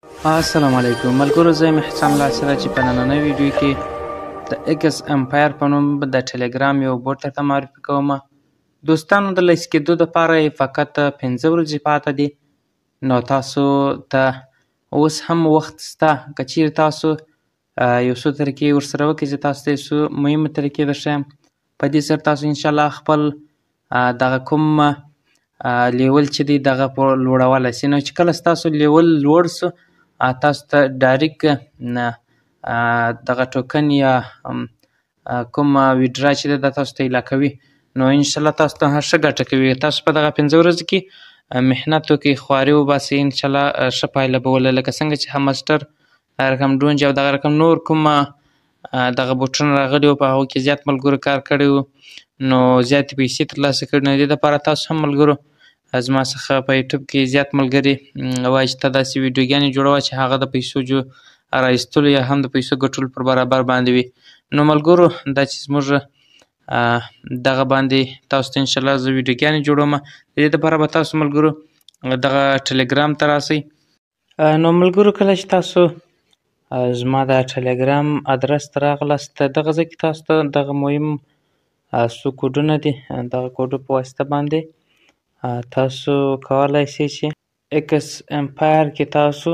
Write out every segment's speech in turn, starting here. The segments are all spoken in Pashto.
السلام علیکم ملګرو، زه یم احسان الله سره چې په نننۍ ویډیو کې د ایکس امپایر په نوم د ټلګرام یو بوټ درته معرفي کوم. دوستانو، د لیست کېدو دپاره یې فقط 15 ورځې پاته دي، نو تاسو ته اوس هم وخت شته. که چیرې تاسو یو څو طریقې ورسره وکړئ، زه تاسو ته یو څو مهمې طریقې درښیم. په دې سره تاسو انشاءالله خپل دغه کوم لیول چې دی دغه لوړولی سي. نو چې کله ستاسو لیول لوړ سو، تاسو ته ډایرکټ دغه ټوکن یا کوم ویډرا چې دی دا تاسو ته ایله کوي، نو انشاءالله تاسو ته ښه ګټه کوي. تاسو په دغه 15 ورځو کې محنت وکړئ، خواري وباسئ، انشاءالله ښه پایله به ولرئ. لکه څنګه چې همسټر رقم ډونج او دغه رقم نور کوم دغه بوټونه راغلي وو، په هغو کې زیات ملګرو کار کړی وو، نو زیاتې پیسې ترلاسه کړي. نو د دې دپاره تاسو هم ملګرو زما څخه په یوټیوب کې زیات ملګري وایي چې ته داسې ویډیوګانې جوړوه چې هغه د پیسو رایستلو یا هم د پیسو ګټلو پر برابر باندې وي. نو ملګرو، دا چې زموږ دغه باندې تاسو ته انشاءالله زه ویډیوګانې جوړوم، د دې دپاره به تاسو ملګرو دغه ټلګرام ته راسئ. نو ملګرو، کله چې تاسو زما د ټلګرام ادرس ته راغلاست، دغه ځای کې تاسو ته دغه مهم څو کوډونه دي، دغه کوډو په واسطه باندې تاسو کولی شئ چې ایکس امپایر کې تاسو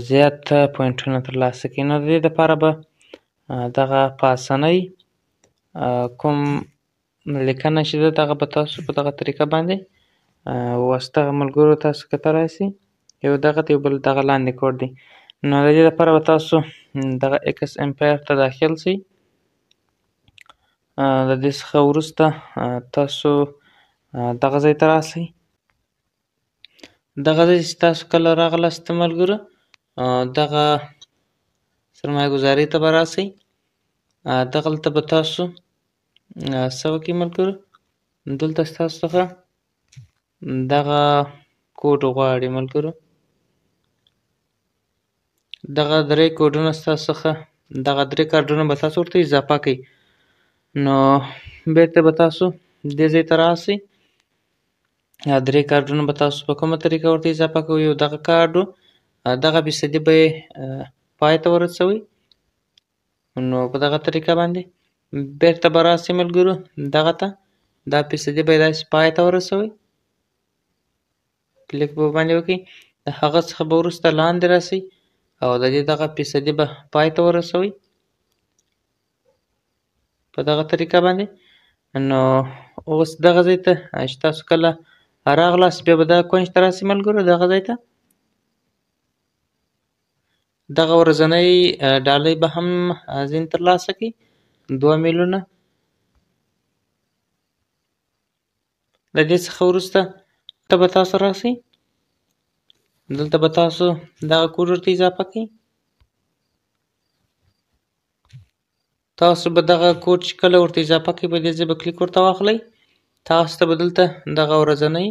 زیات پوینټونه ترلاسه کړئ. نو د دې دپاره به دغه په اسانۍ کوم لیکنه چې ده دغه به تاسو په دغه طریقه باندې واسطه ملګرو تاسو کتلی شئ. یو دغه دی، یو بل دغه لاندې کوډ دی. نو د دې دپاره به تاسو دغه ایکس امپایر ته داخل شئ. د دې څخه وروسته تاسو دغه ځای ته راسئ. دغه ځای چې تاسو کله راغلاست ملګرو، دغه سرمایه ګزارۍ ته به راسئ. دغلته به تاسو څه وکړئ ملګرو، دلته ستاسو څخه دغه کوډ غواړي ملګرو. دغه 3 کوډونه ستاسو څخه دغه 3 کارډونه به تاسو ورته اضافه کړئ. نو بېرته به تاسو دې ځای ته راسئ. 3 کارډونه به تاسو په کومه طریقه ورته اضافه کوئ. یو دغه کارډ و، دغه فیصدي به یې پای ته ورسوئ. نو په دغه طریقه باندې بېرته به راسئ ملګرو دغه ته، دا فیصدي به یې داسې پای ته ورسوئ، کلیک به باندې وکړئ. د هغه څخه به وروسته لاندې راسئ او د دې دغه فیصدي به پای ته ورسوئ په دغه طریقه باندې. نو اوس دغه ځای ته چې تاسو کله راغلاست، بیا به دغه کونج ته راسئ ملګرو، دغه ځای ته دغه ورځنۍ ډالۍ به هم ځینې ترلاسه کړئ، 2 میلیونه. د دې څخه وروسته ته به تاسو راسئ، دلته به تاسو دغه کوډ ورته اضافه کړئ. تاسو به دغه کوډ چې کله ورته اضافه کړئ، په دې ځای به کلیک ورته واخلئ. تاسو ته به دلته دغه ورځنۍ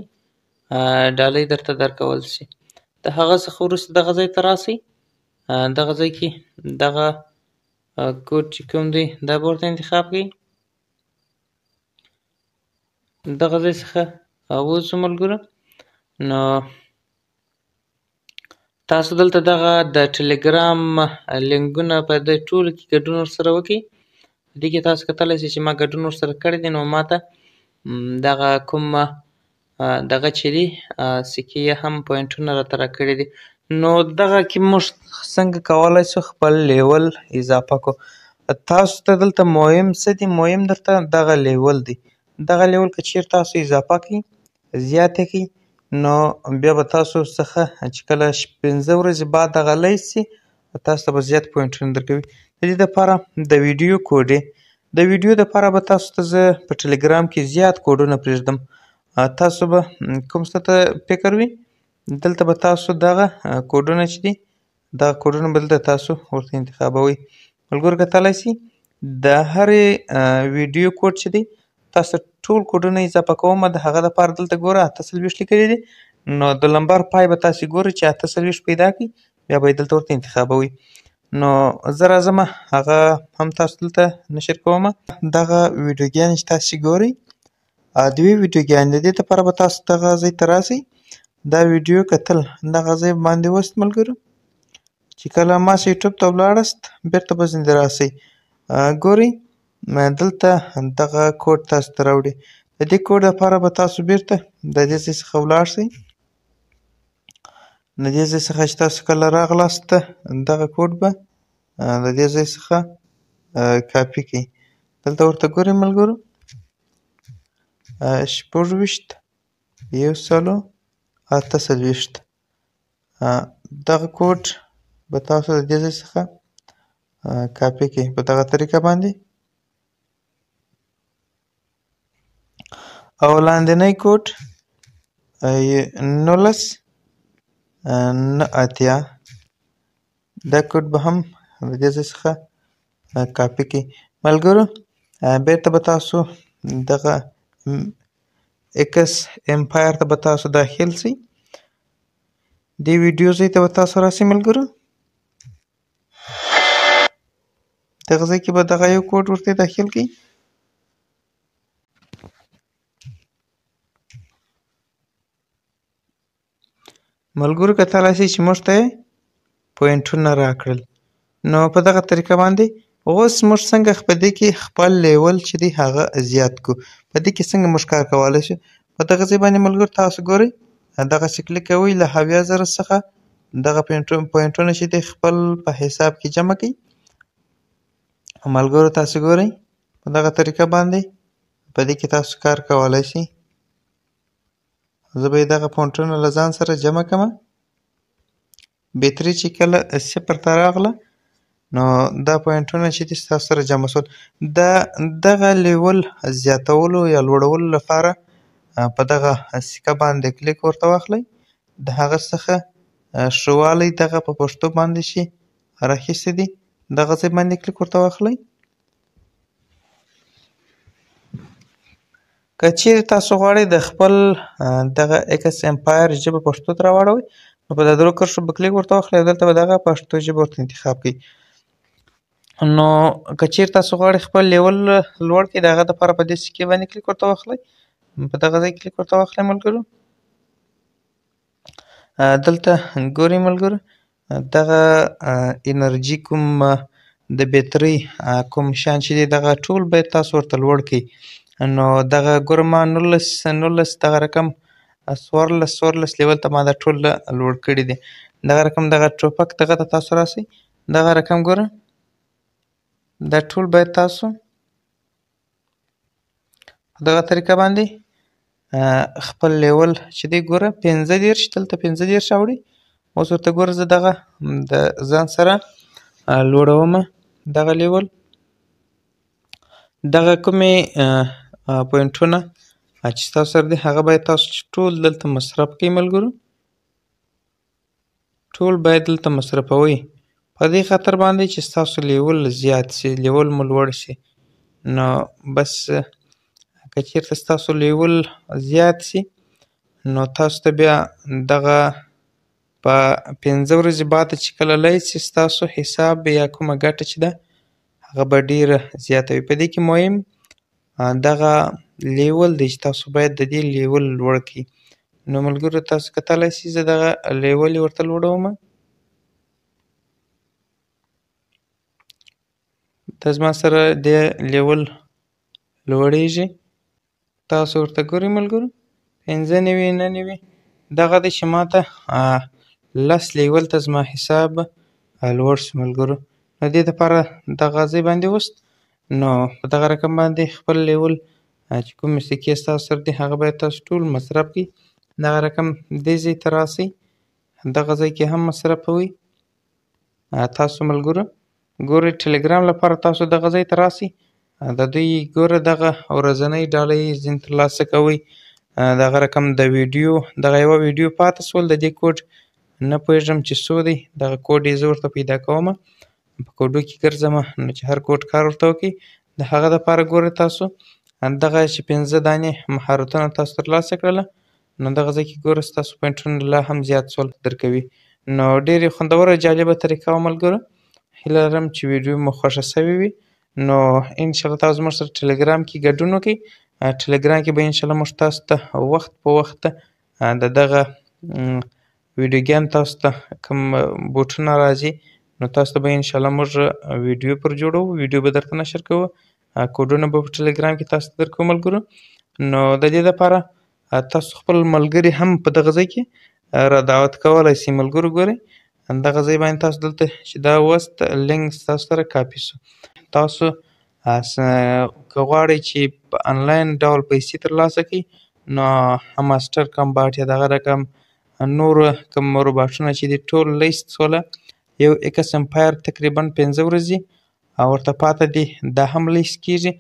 ډالۍ درته درکول شي. د هغه څخه وروسته دغه ځای ته راسئ. دغه ځای کې دغه کوډ چې کوم دی دا به ورته انتخاب کړئ. دغه ځای څخه ووځو ملګرو. نو تاسو دلته دغه د ټلګرام لینکونه په دې ټولو کې ګډون ورسره وکړئ. په دې کې تاسو کتلی شئ چې ما ګډون ورسره کړی دی، نو ما ته دغه کوم دغه چې دي سکې هم پوینټونه راته راکړي دي. نو دغه کې موږ څنګه کولی شو خپل لیول اضافه کړو. تاسو ته دلته مهم څه دي؟ مهم درته دغه لیول دی. دغه لیول که چیرې تاسو اضافه کړئ، زیات یې کړئ، نو بیا به تاسو څخه چې کله 15 ورځې بعد دغه لیست شي، تاسو ته به زیات پوینټونه درکوي. د دې دپاره د ویډیو کوډ د ویډیو دپاره به تاسو ته زه په ټلګرام کې زیات کوډونه پرېږدم. تاسو به کوم څه ته فکر وي، دلته به تاسو دغه کوډونه چې دي دغه کوډونه به دلته تاسو ورته انتخابوئ. ملګرو کتلی شئ د هرې ویډیو کوډ چې دی تاسو ټول کوډونه اضافه کوم. د هغه دپاره دلته ګوره 48 لیکلي دي، نو د لمبر پای به تاسې ګورئ چې 48 پیدا کړئ، بیا به یې دلته ورته انتخابوئ. نو زه راځم هغه هم تاسو دلته نشر کوم. دغه ویډیوګانې چې تاسې ګورئ 2 ویډیوګانې، د دې دپاره به تاسو دغه ځای ته راسئ. دا ویډیو کتل دغه ځای باندې وست ملګرو چې کله ماسې یوټیوب ته ولاړاست بیرته به ځینې راسئ ګورئ دلته دغه کوډ تاسو ته راوړي د دې کوډ لپاره به تاسو بیرته د دې ځای څخه ولاړ شئ د دې ځای څخه چې تاسو کله راغلاست دغه کوډ به د دې ځای څخه کاپي کړئ دلته ورته ګورئ ملګرو 26 148 دغه کوډ به تاسو د دې ځای څخه کاپي کړئ په دغه طریقه باندې او لاندنی کوډ 19 دا کوډ به هم د دې ځای څخه کاپي کړئ ملګرو بیرته به تاسو دغه ایکس امپایر ته به تاسو داخل شئ دې ویډیو ځای ته به تاسو راسئ ملګرو دغه ځای کې به دغه یو کوډ ورته داخل کړئ ملګرو کتلای شئ چې موږ ته یې پوینټونه راکړل نو په دغه طریقه باندې اوس موږ څنګه په دې کې خپل لیول چې دی هغه زیات کړو په دې کې څنګه موږ کار کولی شو په دغه ځای باندې ملګرو تاسو ګورئ دغسې کلیک کوئ له 70,000 څخه دغه پوینټونه چې دی خپل په حساب کې جمع کړئ ملګرو تاسو ګورئ په دغه طریقه باندې په دې کې تاسو کار کولی شئ زه به یې دغه پوینټونه له ځان سره جمع کړم بهتري چې کله 0 ته راغله نو دا پوینټونه چې دي ستاسو سره جمع شول دغه لیول زیاتولو یا لوړولو لپاره په دغه سکه باندې کلیک ورته واخلئ د هغه څخه ښه والی دغه په پښتو باندې چې راخیستې دي دغه ځای باندې کلیک ورته واخلئ که چیرې تاسو غواړئ د خپل دغه ایکس امپایر ژبه پښتو ته راواړوئ نو په دا درو کرښو به کلیک ورته واخلئ او دلته به دغه پښتو ژبه ورته انتخاب کړئ نو که چیرې تاسو غواړئ خپل لیول لوړ کړئ د هغه دپاره په دې سکې باندې کلیک ورته واخلئ په دغه ځای کلیک ورته واخلئ ملګرو دلته ګورئ ملګرو دغه انرژي کوم د بیټرۍ کوم شیان چې دي دغه ټول باید تاسو ورته لوړ کړئ نو دغه ګوره ما 19 دغه رقم 14 لیول ته ما دا ټول لوړ کړي دي دغه رقم دغه ټوپک دغه ته تاسو راسئ دغه رقم ګوره دا ټول باید تاسو په دغه طریقه باندې خپل لیول چې دی ګوره 15 دلته 15 راوړي اوس ورته ګوره زه دغه د ځان سره لوړوم دغه لیول دغه کومې پوینټونه چې ستاسو سره دي هغه باید تاسو ټول دلته مصرف کړئ ملګرو ټول باید دلته مصرفوئ په دې خاطر باندې چې ستاسو لیول زیات شي لیول مو لوړ شي نو بس که چېرته ستاسو لیول زیات شي نو تاسو ته بیا دغه په 15 ورځې بعد چې کله لای شي ستاسو حساب یا کومه ګټه چې ده هغه به ډیره زیاته وي په دې کې مهم دغه لیول دی چې تاسو باید د دې لیول لوړ کړئ نو ملګرو تاسو کتلی شئ زه دغه لیول یې ورته لوړوم دا زما سره د لیول لوړیږي تاسو ورته ګورئ ملګرو 95 99 دغه دی چې ماته 10 لیول ته زما حساب لوړ شو ملګرو نو دې دپاره دغه ځای باندې وست نو په دغه رقم باندې خپل لیول چې کومې سکې ستاسو سره دي هغه باید تاسو ټول مصرف کړئ دغه رقم دې ځای ته راسئ دغه ځای کې هم مصرفوئ تاسو ملګرو ګورئ ټلګرام لپاره تاسو دغه ځای ته راسئ د دوی ګوره دغه ورځنۍ ډالۍ ځینې ترلاسه کوئ دغه رقم د ویډیو دغه یوه ویډیو پاته سول د دې کوډ نه پوهېږم چې څو دی دغه کوډ یې زه ورته پیدا کوم په کوډو کې ګرځم نو چې هر کوډ کار ورته وکړي د هغه دپاره ګوره تاسو دغه چې 15 دانې مهارتونه تاسو ترلاسه کړله نو دغه ځای کې ګوره ستاسو پوینټونه لا هم زیات سول درکوي نو ډېرې خوندوره جالبه طریقه وه ملګرو هیله لرم چې ویډیو مو خوښه سوې وي نو انشاءالله تاسو زموږ سره ټلګرام کې ګډون وکړئ ټلګرام کې به انشاءالله موږ تاسو ته وخت په وخت د دغه ویډیوګان تاسو ته کوم بوټونه راځي نو تاسو ته به انشاءالله موږ ویډیو پر جوړوو، ویډیو به درته نشر کوو، کوډونه به په ټلګرام کې تاسو ته درکوو ملګرو. نو د دې دپاره تاسو خپل ملګري هم په دغه ځای کې را دعوت کولی شئ ملګرو. ګورئ دغه ځای باندې تاسو دلته چې دا وست لینک ستاسو سره کاپي سو، تاسو که غواړئ چې په انلاین ډول پیسې ترلاسه کړئ نو ماسټر کمباټ یا دغه رقم نور کوم روباټونه چې دي ټول لیست سوله. یو ایکس امپایر تقریبا 5 ورځې او ورته پاته دي دا هم لیست کېږي.